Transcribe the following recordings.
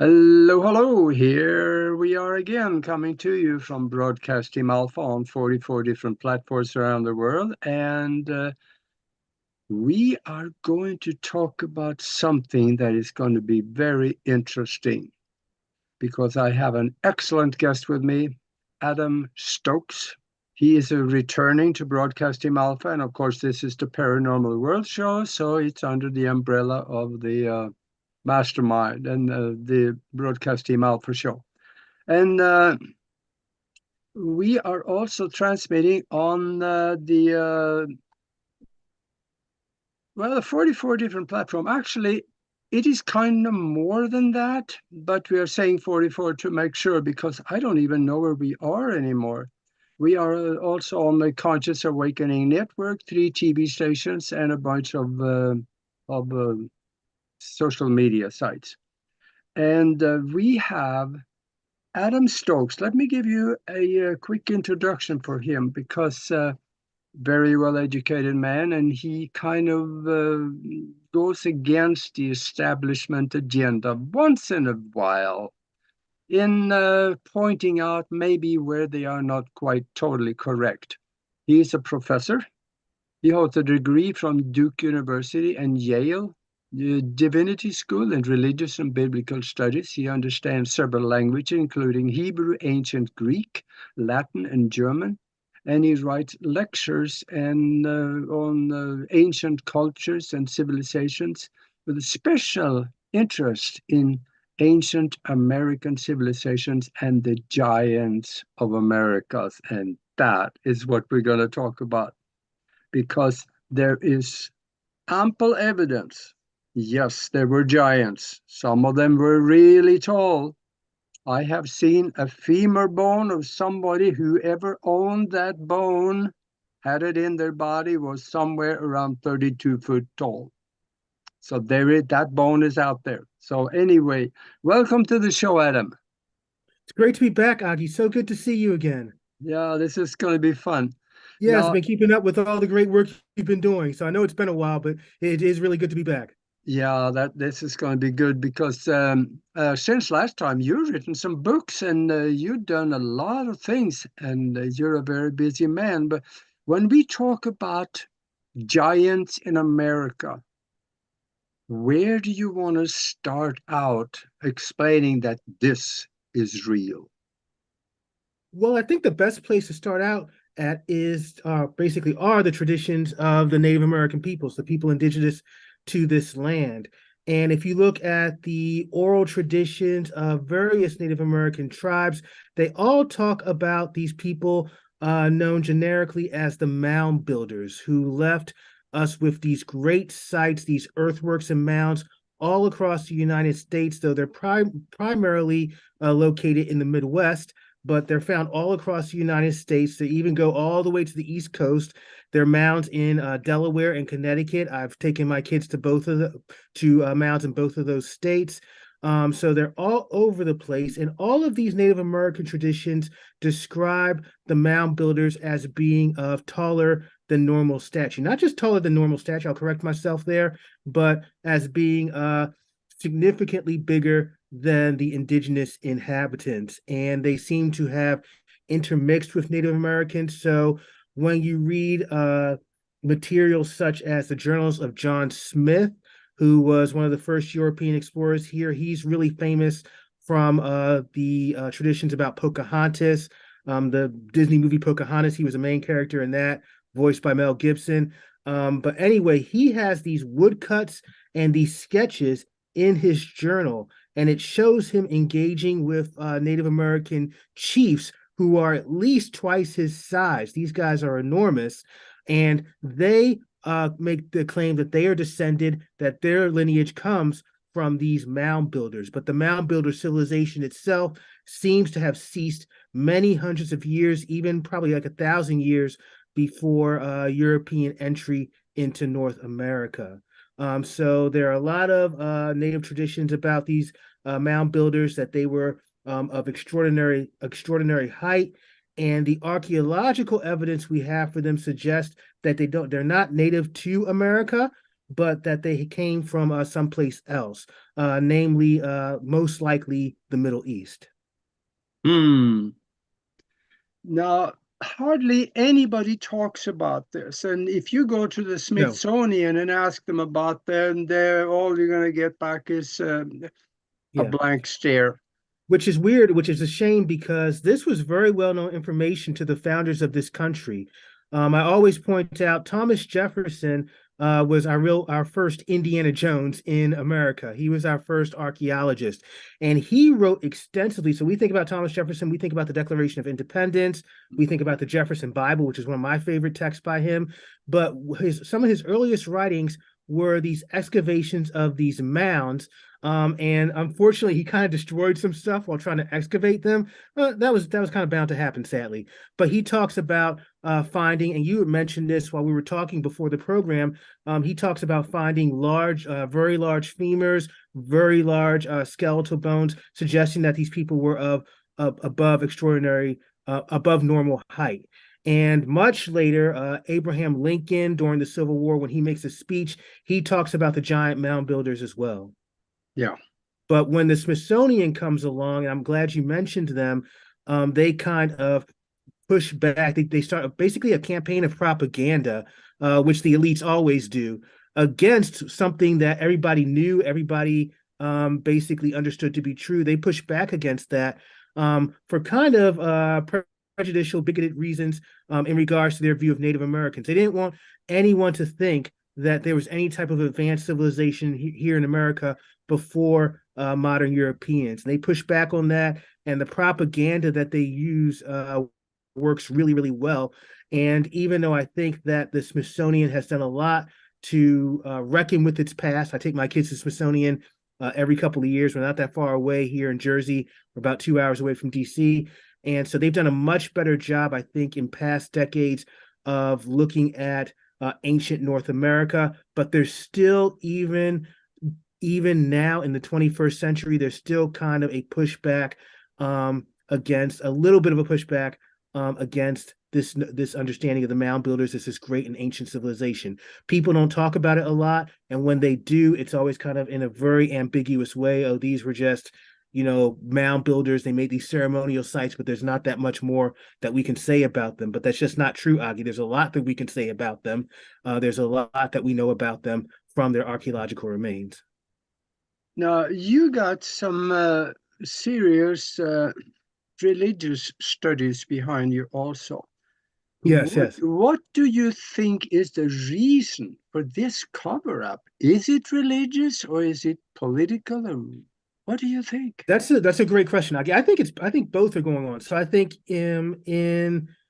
Hello, hello. Here we are again, coming to you from Broadcast Team Alpha on 44 different platforms around the world. And we are going to talk about something that is going to be very interesting because I have an excellent guest with me, Adam Stokes. He is returning to Broadcast Team Alpha. And of course, this is the Paranormal World Show. So it's under the umbrella of the Mastermind and the Broadcast Team Alpha show. And we are also transmitting on the 44 different platform. Actually, it is kind of more than that, but we are saying 44 to make sure because I don't even know where we are anymore. We are also on the Conscious Awakening Network, 3 TV stations, and a bunch of social media sites. And we have Adam Stokes. Let me give you a quick introduction for him because very well educated man, and he kind of goes against the establishment agenda once in a while in pointing out maybe where they are not quite totally correct. He is a professor. He holds a degree from Duke University and Yale Divinity School in Religious and Biblical Studies. He understands several languages, including Hebrew, Ancient Greek, Latin, and German. And he writes lectures on ancient cultures and civilizations with a special interest in ancient American civilizations and the giants of Americas. And that is what we're going to talk about because there is ample evidence. Yes, there were giants. Some of them were really tall. I have seen a femur bone of somebody who ever owned that bone, had it in their body, was somewhere around 32 foot tall. So that bone is out there. So anyway, welcome to the show, Adam. It's great to be back, Augie. So good to see you again. Yeah, this is going to be fun. Yes, I've Now, been keeping up with all the great work you've been doing. So I know it's been a while, but it is really good to be back. yeah, that this is going to be good because since last time you've written some books and you've done a lot of things, and you're a very busy man. But when we talk about giants in America, where do you want to start out explaining that this is real? Well, I think the best place to start out at is basically are the traditions of the Native American peoples, the people indigenous to this land. And if you look at the oral traditions of various Native American tribes, they all talk about these people known generically as the mound builders who left us with these great sites, these earthworks and mounds all across the United States, though they're primarily located in the Midwest, but they're found all across the United States. They even go all the way to the East Coast. There are mounds in Delaware and Connecticut. I've taken my kids to both of the mounds in both of those states. So they're all over the place, and all of these Native American traditions describe the mound builders as being of taller than normal stature. Not just taller than normal stature. I'll correct myself there, but as being significantly bigger than the indigenous inhabitants. And they seem to have intermixed with Native Americans. So when you read materials such as the journals of John Smith, who was one of the first European explorers here, he's really famous from the traditions about Pocahontas, the Disney movie Pocahontas. He was a main character in that, voiced by Mel Gibson. But anyway, he has these woodcuts and these sketches in his journal, and it shows him engaging with Native American chiefs who are at least twice his size. These guys are enormous, and they make the claim that they are descended, that their lineage comes from these mound builders. But the mound builder civilization itself seems to have ceased many hundreds of years, even probably like 1,000 years before European entry into North America. So there are a lot of native traditions about these mound builders, that they were of extraordinary height, and the archaeological evidence we have for them suggests that they're not native to America, but that they came from someplace else, namely, most likely the Middle East. Hmm. Now, hardly anybody talks about this. And if you go to the No, Smithsonian and ask them about them, they're all you're going to get back is a yeah. blank stare. Which is weird, which is a shame because this was very well known information to the founders of this country. I always point out Thomas Jefferson was our first Indiana Jones in America. He was our first archaeologist, and he wrote extensively. So we think about Thomas Jefferson, we think about the Declaration of Independence, we think about the Jefferson Bible, which is one of my favorite texts by him. But some of his earliest writings were these excavations of these mounds, and unfortunately, he kind of destroyed some stuff while trying to excavate them. That was kind of bound to happen, sadly. But he talks about finding, and you mentioned this while we were talking before the program. He talks about finding very large femurs, very large skeletal bones, suggesting that these people were of above normal height. And much later, Abraham Lincoln, during the Civil War, when he makes a speech, he talks about the giant mound builders as well. Yeah. But when the Smithsonian comes along, and I'm glad you mentioned them, they kind of push back. They start basically a campaign of propaganda, which the elites always do, against something that everybody knew, everybody basically understood to be true. They push back against that for kind of prejudicial, bigoted reasons in regards to their view of Native Americans. They didn't want anyone to think that there was any type of advanced civilization here in America before modern Europeans. And they push back on that, and the propaganda that they use works really, really well. And even though I think that the Smithsonian has done a lot to reckon with its past, I take my kids to Smithsonian every couple of years. We're not that far away here in Jersey. We're about 2 hours away from DC. And so they've done a much better job, I think, in past decades of looking at ancient North America. But there's still, even now in the 21st century, there's still kind of a pushback against a little bit of a pushback against this understanding of the mound builders as this great and ancient civilization. People don't talk about it a lot, and when they do, it's always kind of in a very ambiguous way. Oh, these were just mound builders. They made these ceremonial sites, but there's not that much more that we can say about them. But that's just not true, Augie. There's a lot that we can say about them. There's a lot that we know about them from their archaeological remains. Now, you got some serious religious studies behind you also. Yes, yes. What do you think is the reason for this cover up? Is it religious or is it political? Or what do you think? That's a great question. I think both are going on. So I think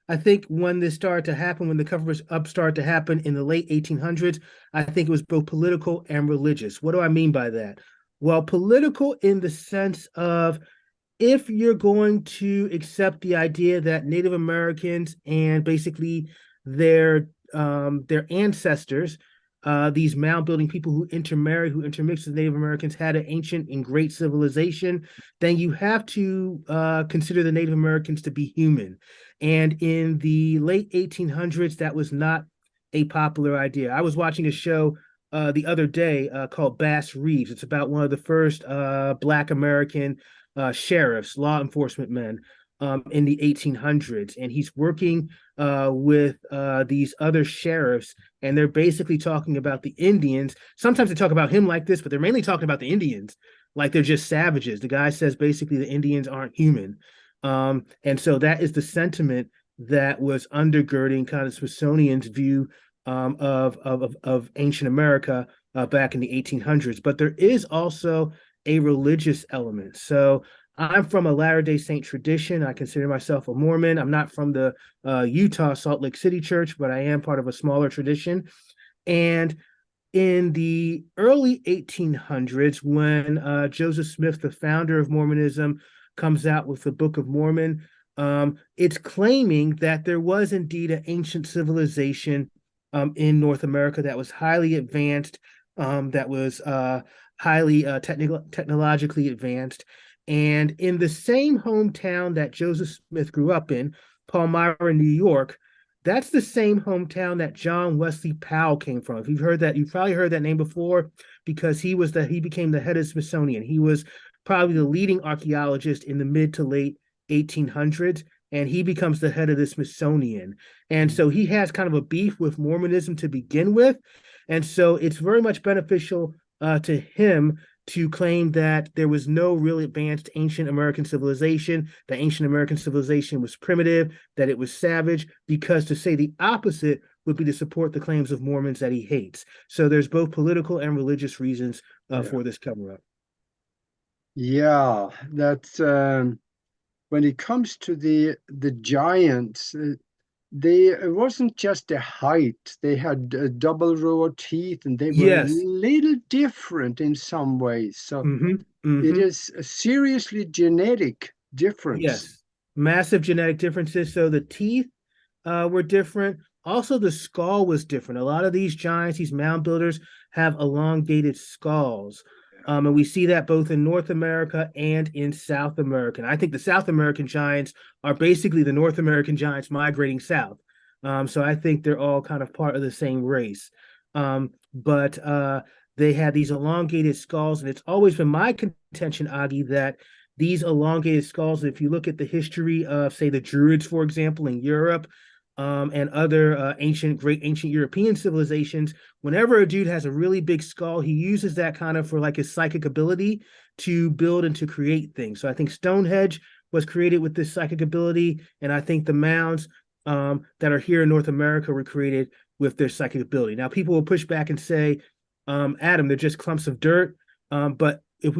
I think when this started to happen, when the cover up started to happen in the late 1800s, I think it was both political and religious. What do I mean by that? Well, political in the sense of, if you're going to accept the idea that Native Americans and basically their ancestors, these mound building people who intermarry, who intermix with Native Americans, had an ancient and great civilization, then you have to consider the Native Americans to be human. And in the late 1800s, that was not a popular idea. I was watching a show the other day called Bass Reeves. It's about one of the first Black American sheriffs, law enforcement men in the 1800s. And he's working with these other sheriffs, and they're basically talking about the Indians. Sometimes they talk about him like this, but they're mainly talking about the Indians like they're just savages. The guy says basically the Indians aren't human. And so that is the sentiment that was undergirding kind of Smithsonian's view of ancient America back in the 1800s. But there is also a religious element. So I'm from a Latter-day Saint tradition. I consider myself a Mormon. I'm not from the Utah Salt Lake City Church, but I am part of a smaller tradition. And in the early 1800s, when Joseph Smith, the founder of Mormonism, comes out with the Book of Mormon, it's claiming that there was indeed an ancient civilization in North America that was highly advanced, that was highly technologically advanced. And in the same hometown that Joseph Smith grew up in, Palmyra, New York, That's the same hometown that John Wesley Powell came from. If you've heard that, you've probably heard that name before because he became the head of Smithsonian. He was probably the leading archaeologist in the mid to late 1800s, and he becomes the head of the Smithsonian. And so he has kind of a beef with Mormonism to begin with. And so it's very much beneficial to him to claim that there was no really advanced ancient American civilization, that ancient American civilization was primitive, that it was savage, because to say the opposite would be to support the claims of Mormons that he hates. So there's both political and religious reasons Yeah. for this cover up. Yeah, that's when it comes to the giants, they it wasn't just the height. They had a double row of teeth, and they were a Yes. little different in some ways. So Mm-hmm. it Mm-hmm. is a seriously genetic difference. Yes. Massive genetic differences. So the teeth were different. Also, the skull was different. A lot of these giants, these mound builders, have elongated skulls. And we see that both in North America and in South America. And I think the South American giants are basically the North American giants migrating south. So I think they're all kind of part of the same race. But they had these elongated skulls, and it's always been my contention, Agi, that these elongated skulls, if you look at the history of, say, the Druids, for example, in Europe, and other great ancient European civilizations, whenever a dude has a really big skull, he uses that kind of for like his psychic ability to build and to create things. So I think Stonehenge was created with this psychic ability, and I think the mounds that are here in North America were created with their psychic ability. Now, people will push back and say, Adam, they're just clumps of dirt. But if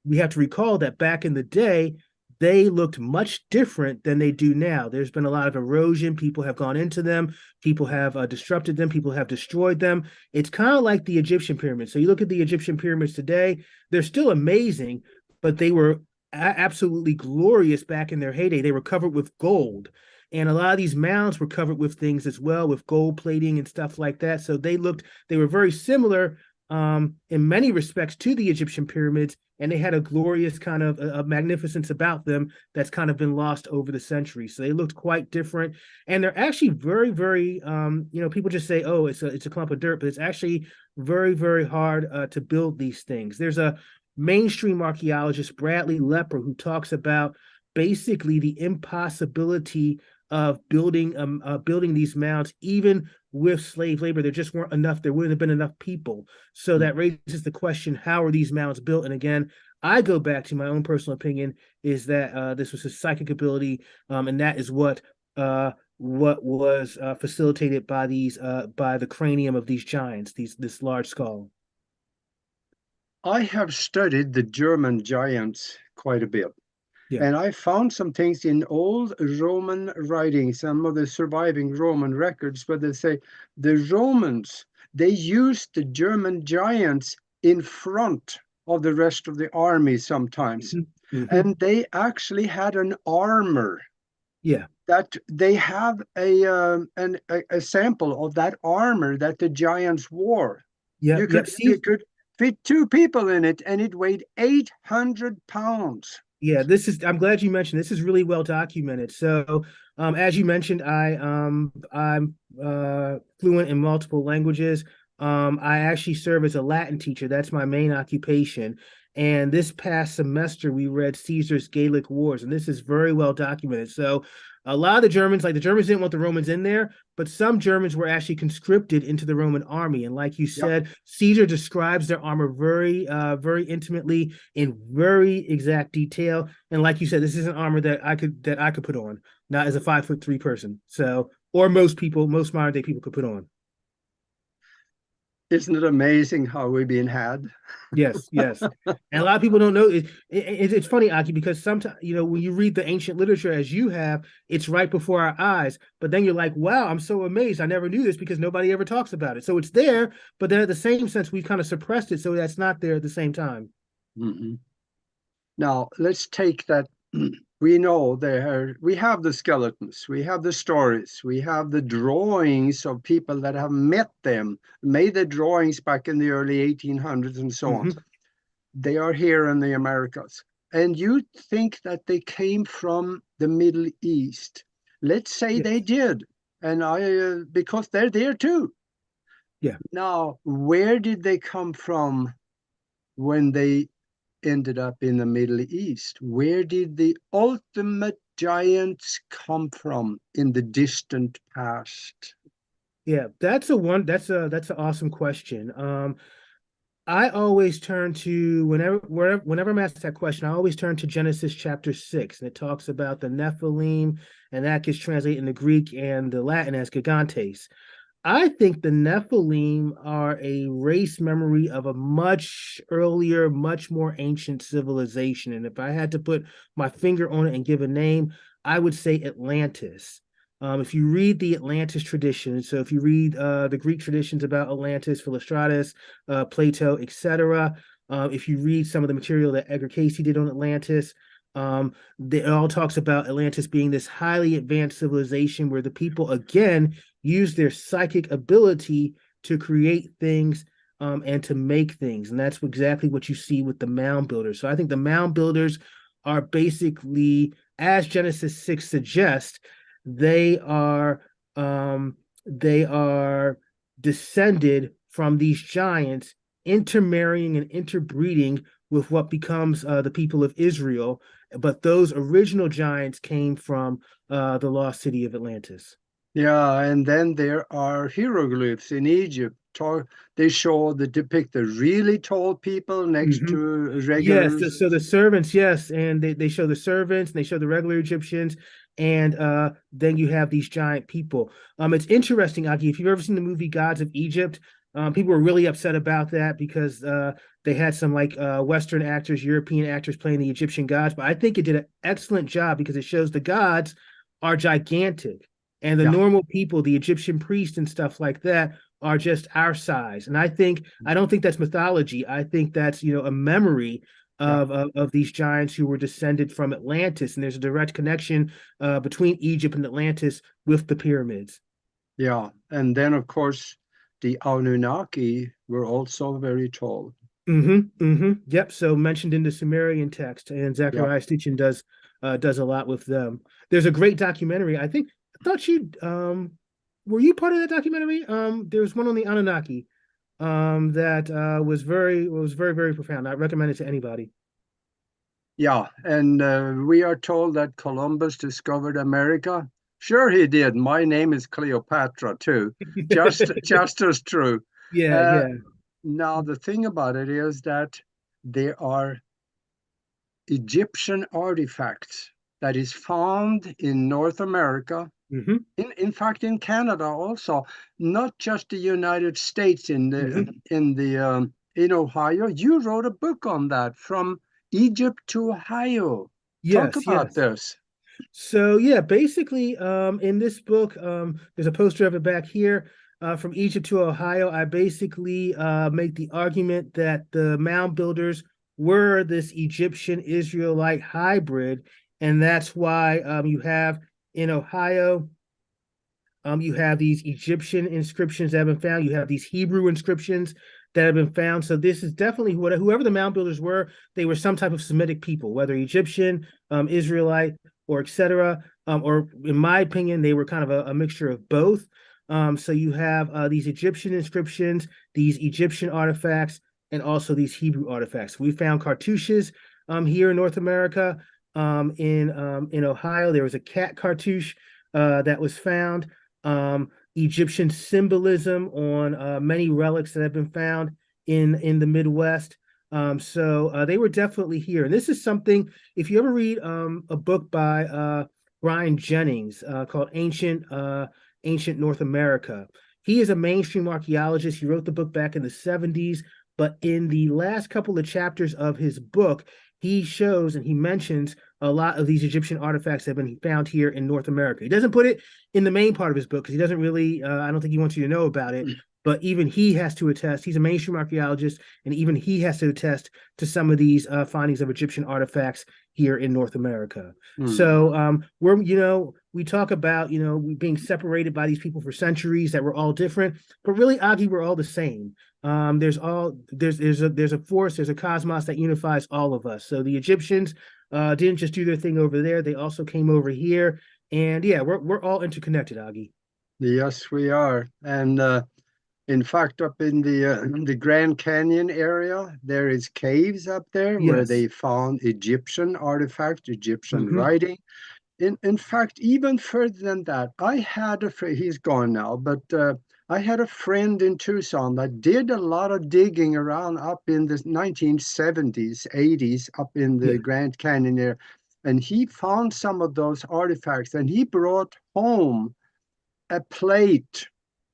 we have to recall that back in the day, they looked much different than they do now. There's been a lot of erosion. People have gone into them. People have disrupted them. People have destroyed them. It's kind of like the Egyptian pyramids. So you look at the Egyptian pyramids today, they're still amazing, but they were absolutely glorious back in their heyday. They were covered with gold. And a lot of these mounds were covered with things as well, with gold plating and stuff like that. So they were very similar in many respects to the Egyptian pyramids, and they had a glorious kind of a magnificence about them that's kind of been lost over the centuries. So they looked quite different, and they're actually very, very. People just say, "Oh, it's a clump of dirt," but it's actually very, very hard to build these things. There's a mainstream archaeologist, Bradley Lepper, who talks about basically the impossibility of building these mounds, even with slave labor. There just weren't enough. There wouldn't have been enough people. So that raises the question: how are these mounds built? And again, I go back to my own personal opinion: is that this was a psychic ability, and that is what was facilitated by the cranium of these giants, this large skull. I have studied the German giants quite a bit. Yeah. And I found some things in old Roman writings, some of the surviving Roman records, where they say the Romans, they used the German giants in front of the rest of the army sometimes. Mm-hmm. Mm-hmm. And they actually had an armor Yeah. that they have a sample of that armor that the giants wore. Yep. You Yep. could you See, could fit two people in it, and it weighed 800 pounds. yeah, I'm glad you mentioned this is really well documented. So, as you mentioned, I'm fluent in multiple languages. I actually serve as a Latin teacher. That's my main occupation. And this past semester, we read Caesar's Gallic Wars, and this is very well documented. So, a lot of the Germans, like the Germans, didn't want the Romans in there, but some Germans were actually conscripted into the Roman army. And like you Yeah. said, Caesar describes their armor very intimately in very exact detail. And like you said, this is an armor that I could put on, not as a 5'3" person. So, or most modern day people could put on. Isn't it amazing how we've been had? Yes, yes. And a lot of people don't know it's funny, Aki, because sometimes when you read the ancient literature as you have, it's right before our eyes. But then you're like, wow, I'm so amazed. I never knew this because nobody ever talks about it. So it's there, but then at the same sense, we've kind of suppressed it, so that's not there at the same time. Mhm. Now, let's take that. We know we have the skeletons, we have the stories, we have the drawings of people that have met them, made the drawings back in the early 1800s and so on. Mm-hmm. They are here in the Americas. And you think that they came from the Middle East. Let's say they Yes. did. and I because they're there too. Yeah. Now, where did they come from when they ended up in the Middle East? Where did the ultimate giants come from in the distant past? Yeah, that's an awesome question. I always turn to whenever I'm asked that question, I always turn to Genesis chapter 6, and it talks about the Nephilim, and that gets translated in the Greek and the Latin as gigantes. I think the Nephilim are a race memory of a much earlier, much more ancient civilization. And if I had to put my finger on it and give a name, I would say Atlantis. If you read the Atlantis tradition, so if you read the Greek traditions about Atlantis, Philostratus, Plato, etc., if you read some of the material that Edgar Cayce did on Atlantis, it all talks about Atlantis being this highly advanced civilization where the people, again, use their psychic ability to create things and to make things. And that's exactly what you see with the mound builders. So I think the mound builders are basically, as Genesis 6 suggests, they are um, they are descended from these giants, intermarrying and interbreeding with what becomes the people of Israel. But those original giants came from the lost city of Atlantis. Yeah, and then there are hieroglyphs in Egypt. They depict the really tall people next Mm-hmm. to Yes, regular. so the servants, yes, and they show the servants, and they show the regular Egyptians, and then you have these giant people. It's interesting, Aki, if you've ever seen the movie Gods of Egypt, people were really upset about that because they had some like Western actors, European actors playing the Egyptian gods, but I think it did an excellent job because it shows the gods are gigantic, and the Yeah, normal people, the Egyptian priests and stuff like that, are just our size. And I don't think that's mythology. I think that's a memory yeah, of these giants who were descended from Atlantis, and there's a direct connection between Egypt and Atlantis with the pyramids. yeah. And then, of course, the Anunnaki were also very tall. Mm-hmm. Mm-hmm. Yep. So mentioned in the Sumerian text, and Yeah, Zechariah Sitchin does a lot with them. There's a great documentary. I thought you were you part of that documentary? There's one on the Anunnaki that was very profound. I recommend it to anybody. yeah. And we are told that Columbus discovered America. Sure, he did. My name is Cleopatra too. Just as true. Yeah, Uh, yeah. Now, the thing about it is that there are Egyptian artifacts that is found in North America, Mm-hmm. in fact in Canada also, not just the United States Mm-hmm. in Ohio. You wrote a book on that, From Egypt to Ohio. Talk Yes, about yes. this. So yeah, basically, in this book, there's a poster of it back here. From Egypt to Ohio, I basically make the argument that the mound builders were this Egyptian Israelite hybrid, and that's why you have in Ohio you have these Egyptian inscriptions that have been found. You have these Hebrew inscriptions that have been found. So this is definitely whoever the mound builders were. They were some type of Semitic people, whether Egyptian, Israelite, or etc. Or in my opinion, they were kind of a mixture of both. So you have these Egyptian inscriptions, these Egyptian artifacts, and also these Hebrew artifacts. We found cartouches here in North America. In Ohio, there was a cat cartouche that was found. Egyptian symbolism on many relics that have been found in the Midwest. So they were definitely here. And this is something, if you ever read a book by Brian Jennings called Ancient North America, he is a mainstream archaeologist. He wrote the book back in the 70s, but in the last couple of chapters of his book, he shows and he mentions a lot of these Egyptian artifacts that have been found here in North America. He doesn't put it in the main part of his book because he doesn't really, I don't think he wants you to know about it. But even he has to attest. He's a mainstream archaeologist, and even he has to attest to some of these findings of Egyptian artifacts here in North America. Hmm. So we talk about being separated by these people for centuries that we're all different, but really, Agi, we're all the same. There's a force, there's a cosmos that unifies all of us. So the Egyptians didn't just do their thing over there; they also came over here, and yeah, we're all interconnected, Agi. Yes, we are. And in fact, up in the Grand Canyon area, there is caves up there where Yes. they found Egyptian artifacts, Egyptian Hmm. writing. In fact, even further than that, I had a friend, he's gone now, but I had a friend in Tucson that did a lot of digging around up in the 1970s, 80s, up in the Yeah. Grand Canyon area. And he found some of those artifacts and he brought home a plate,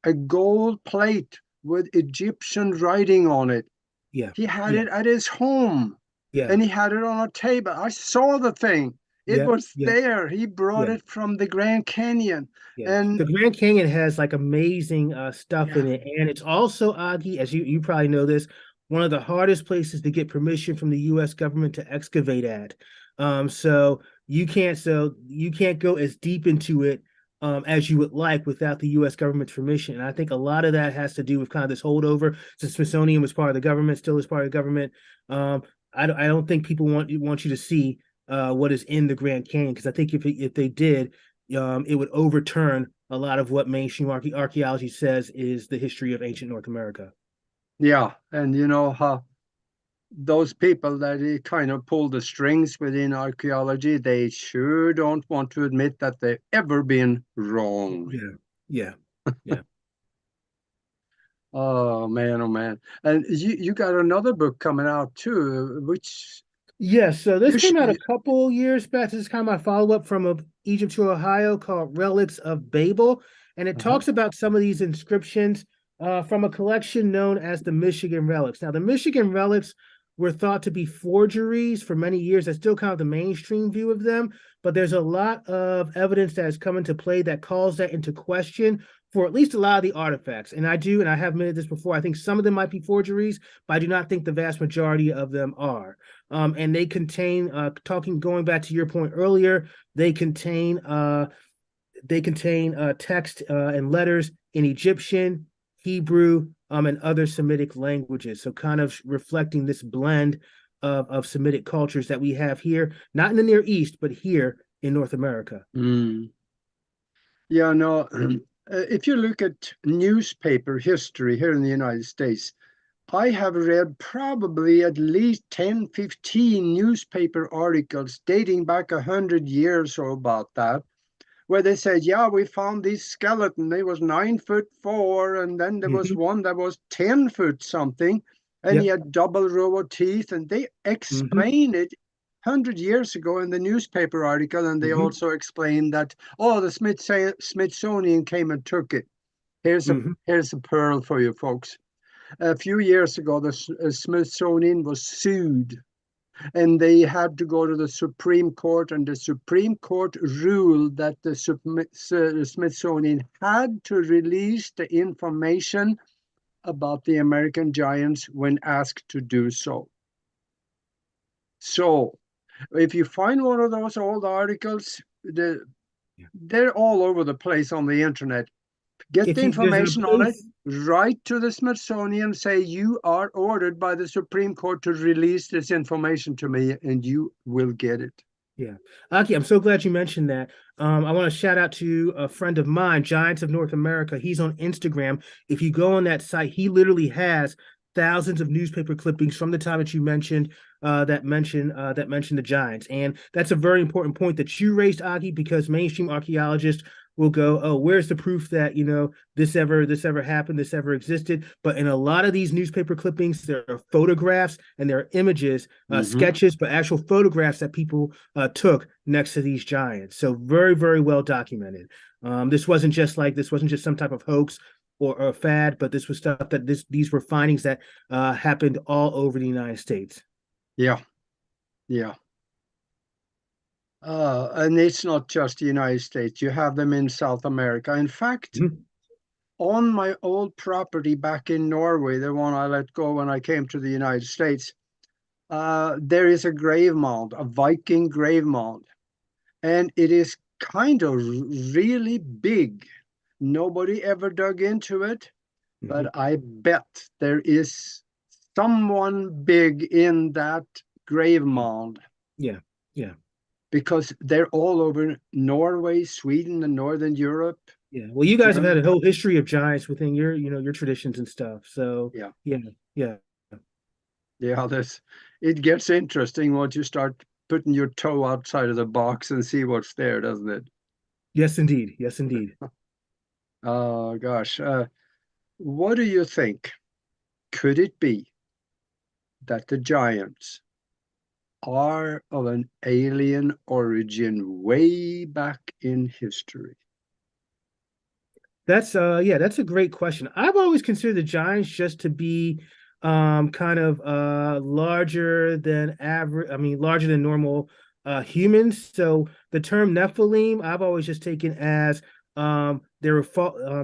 a gold plate with Egyptian writing on it. Yeah. He had Yeah. it at his home Yeah. and he had it on a table. I saw the thing. It Yeah. was Yeah. there. He brought Yeah. it from the Grand Canyon. Yeah, And the Grand Canyon has like amazing stuff yeah, in it, and it's also, Augie, as you probably know this, one of the hardest places to get permission from the U.S. government to excavate at. So you can't go as deep into it as you would like without the U.S. government's permission. And I think a lot of that has to do with kind of this holdover. Since Smithsonian was part of the government, still is part of the government. Um, I don't think people want you to see what is in the Grand Canyon because I think if they did it would overturn a lot of what mainstream archaeology says is the history of ancient North America. yeah. And you know how those people that kind of pull the strings within archaeology, they sure don't want to admit that they've ever been wrong. Yeah, yeah, yeah. Oh man, oh man. And you got another book coming out too, which Yes, so this you came out a should. couple years back. This is kind of my follow-up from Egypt to Ohio called Relics of Babel. And it Uh-huh. talks about some of these inscriptions from a collection known as the Michigan Relics. Now, the Michigan Relics were thought to be forgeries for many years. That's still kind of the mainstream view of them, but there's a lot of evidence that has come into play that calls that into question for at least a lot of the artifacts. And I have admitted this before, I think some of them might be forgeries, but I do not think the vast majority of them are. And they contain going back to your point earlier, they contain text and letters in Egyptian, Hebrew, and other Semitic languages. So kind of reflecting this blend of Semitic cultures that we have here, not in the Near East, but here in North America. Mm. Yeah, no. If you look at newspaper history here in the United States, I have read probably at least 10, 15 newspaper articles dating back 100 years or about that, where they said, yeah, we found this skeleton. It was 9'4", and then there was Mm-hmm. one that was 10 foot something, and he Yep. had double row of teeth, and they Mm-hmm. explain it 100 years ago in the newspaper article, and they Mm-hmm. also explained that, oh, the Smithsonian came and took it. Mm-hmm. Here's a pearl for you folks. A few years ago, the Smithsonian was sued and they had to go to the Supreme Court, and the Supreme Court ruled that the Smithsonian had to release the information about the American giants when asked to do so. So, if you find one of those old articles, they're all over the place on the internet. Get the There's a information on place. it, write to the Smithsonian, say you are ordered by the Supreme Court to release this information to me, and you will get it. Yeah. Aki, I'm so glad you mentioned that. I want to shout out to a friend of mine, Giants of North America. He's on Instagram. If you go on that site, he literally has thousands of newspaper clippings from the time that you mentioned that mention the Giants. And that's a very important point that you raised, Aki, because mainstream archaeologists will go, oh, where's the proof that this ever happened, this ever existed? But in a lot of these newspaper clippings, there are photographs and there are images, Mm-hmm. sketches, but actual photographs that people took next to these giants. So very, very well documented. This wasn't just some type of hoax or a fad, but this was stuff that these were findings that happened all over the United States. Yeah, yeah. And it's not just the United States. You have them in South America. In fact, Mhm. on my old property back in Norway, the one I let go when I came to the United States, there is a grave mound, a Viking grave mound, and it is kind of really big. Nobody ever dug into it, Mhm. but I bet there is someone big in that grave mound Yeah, yeah, because they're all over Norway, Sweden, and Northern Europe. Yeah. Well, you guys have had Um, a whole history of giants within your, your traditions and stuff. So yeah, yeah, yeah. yeah. This it gets interesting once you start putting your toe outside of the box and see what's there, doesn't it? Yes, indeed. Yes, indeed. Oh gosh. What do you think? Could it be that the giants are of an alien origin way back in history? That's yeah, that's a great question. I've always considered the Giants just to be kind of larger than average, I mean larger than normal humans. So the term Nephilim, I've always just taken as they were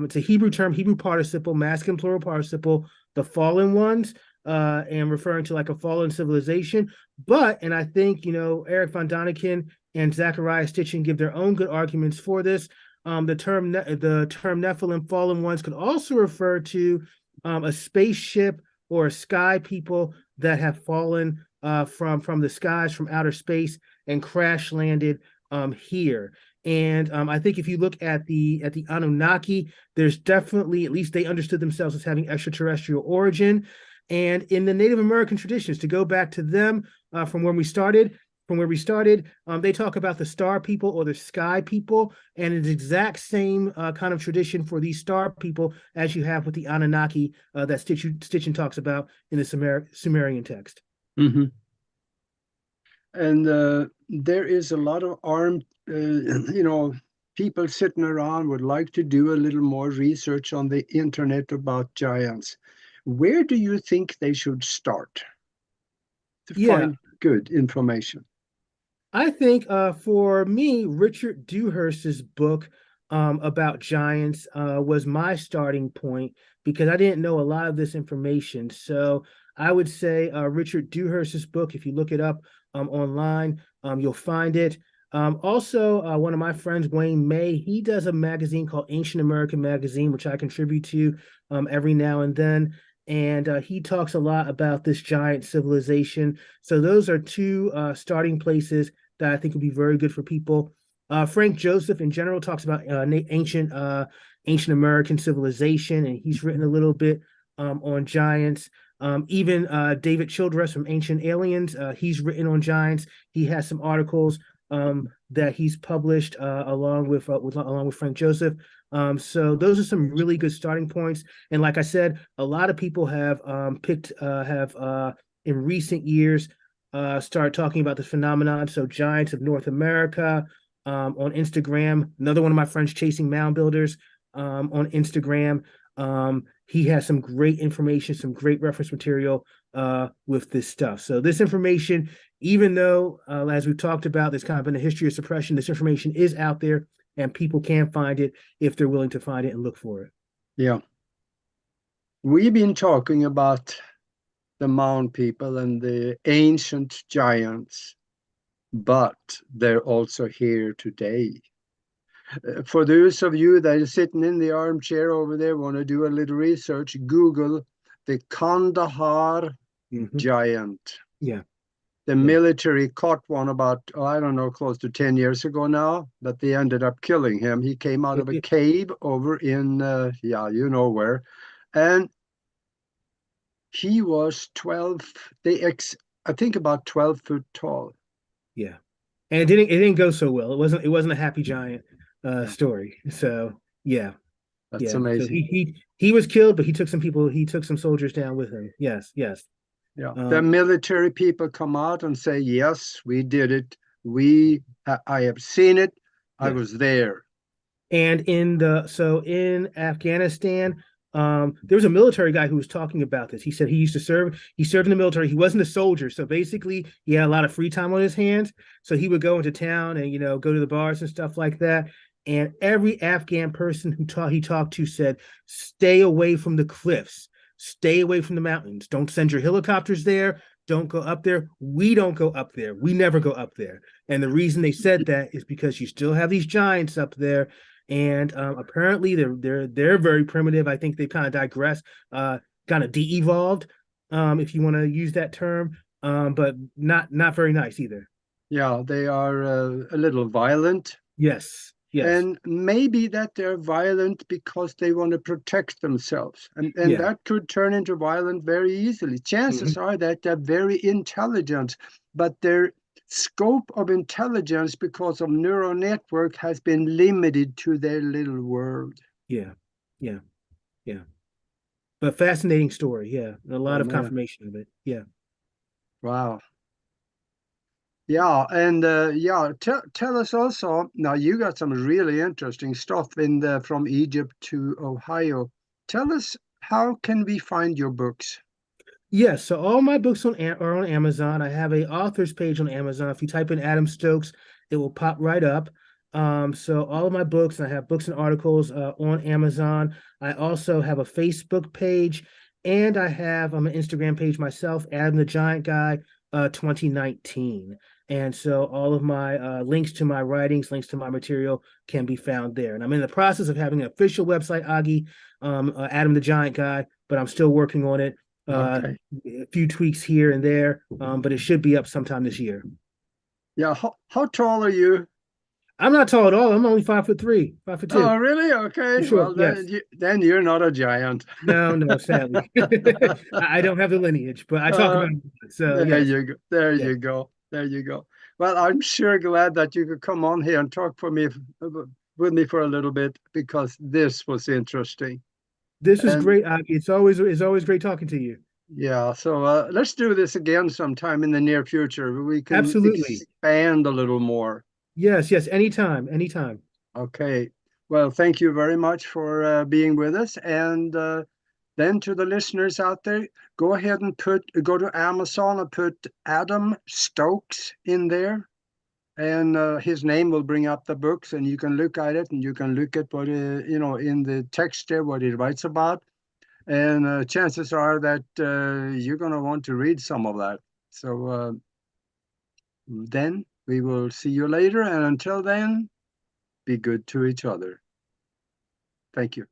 it's a Hebrew term, Hebrew participle, masculine plural participle, the fallen ones, and referring to like a fallen civilization. But and I think Eric von Daniken and Zachariah Stitchin give their own good arguments for this. The term Nephilim, fallen ones, could also refer to a spaceship or a sky people that have fallen from the skies, from outer space, and crash landed here. And I think if you look at the Anunnaki, there's definitely, at least they understood themselves as having extraterrestrial origin. And in the Native American traditions, to go back to them from when we started, they talk about the star people or the sky people, and it's the exact same kind of tradition for these star people as you have with the Anunnaki that Stitchin talks about in the Sumerian text. Hmm. And there is a lot of armed, people sitting around would like to do a little more research on the internet about giants. Where do you think they should start to Yeah, find good information? I think for me, Richard Dewhurst's book about giants was my starting point because I didn't know a lot of this information. So I would say Richard Dewhurst's book, if you look it up online, you'll find it. Also, one of my friends, Wayne May, he does a magazine called Ancient American Magazine, which I contribute to every now and then. And he talks a lot about this giant civilization. So those are two starting places that I think would be very good for people. Frank Joseph, in general, talks about ancient American civilization, and he's written a little bit on giants. Even David Childress from Ancient Aliens, he's written on giants. He has some articles that he's published along with Frank Joseph. So those are some really good starting points. And like I said, a lot of people have picked have in recent years start talking about this phenomenon. So Giants of North America on Instagram. Another one of my friends, Chasing Mound Builders on Instagram. He has some great information, some great reference material with this stuff. So this information, even though, as we've talked about, there's kind of been a history of suppression, this information is out there and people can find it if they're willing to find it and look for it. Yeah. We've been talking about the mound people and the ancient giants, but they're also here today. For those of you that are sitting in the armchair over there, want to do a little research, Google the Kandahar Mm-hmm. giant. Yeah, The yeah. military caught one about, oh, I don't know, close to 10 years ago now, but they ended up killing him. He came out of a cave over in, yeah, you know where. And he was 12, I think about 12 foot tall. Yeah. And it didn't go so well. It wasn't a happy giant Yeah, story. So yeah, that's yeah. So amazing. he was killed, but he took some soldiers down with him. Yes, yes. Yeah, the Um, military people come out and say, yes, we did it. I have seen it. I yeah. was there. And in Afghanistan, there was a military guy who was talking about this. He said he served in the military. He wasn't a soldier. So basically he had a lot of free time on his hands. So he would go into town and, go to the bars and stuff like that. And every Afghan person he talked to said, stay away from the cliffs, stay away from the mountains. Don't send your helicopters there. Don't go up there. We don't go up there. We never go up there. And the reason they said that is because you still have these giants up there, and apparently they're very primitive. I think they kind of digress, kind of de-evolved, if you want to use that term, but not very nice either. Yeah, they are a little violent. Yes, Yes. And maybe that they're violent because they want to protect themselves. And Yeah. that could turn into violence very easily. Chances Hmm. are that they're very intelligent, but their scope of intelligence because of neural network has been limited to their little world. Yeah. Yeah. Yeah. But fascinating story. Yeah. A lot Oh of man. confirmation of it. Yeah. Wow. Yeah, and yeah, tell us also. Now you got some really interesting stuff in the from Egypt to Ohio. Tell us, how can we find your books? Yes, so all my books are on Amazon. I have a author's page on Amazon. If you type in Adam Stokes, it will pop right up. So all of my books, I have books and articles on Amazon. I also have a Facebook page, and I have an Instagram page myself, Adam the Giant Guy, 2019. And so all of my links to my writings, links to my material can be found there. And I'm in the process of having an official website, Augie, Adam the Giant Guy, but I'm still working on it. Uh, Okay. a few tweaks here and there, but it should be up sometime this year. Yeah, how tall are you? I'm not tall at all. I'm only 5'3", 5'2". Oh, really? I'm Okay. short. Well, Yes. then you're not a giant. No, no, sadly. I don't have the lineage, but I talk Uh, about it. So there yes. you go. There Yeah. you go. There you go. Well, I'm sure glad that you could come on here and talk with me for a little bit because this was interesting. This is And great. It's always great talking to you. yeah, so let's do this again sometime in the near future. We can Absolutely. expand a little more. Yes, yes. Anytime. Anytime. Okay. Well, thank you very much for being with us. And then to the listeners out there, go ahead and go to Amazon and put Adam Stokes in there. And his name will bring up the books, and you can look at it, and you can look at what in the text there, what he writes about. And chances are that you're going to want to read some of that. So then we will see you later. And until then, be good to each other. Thank you.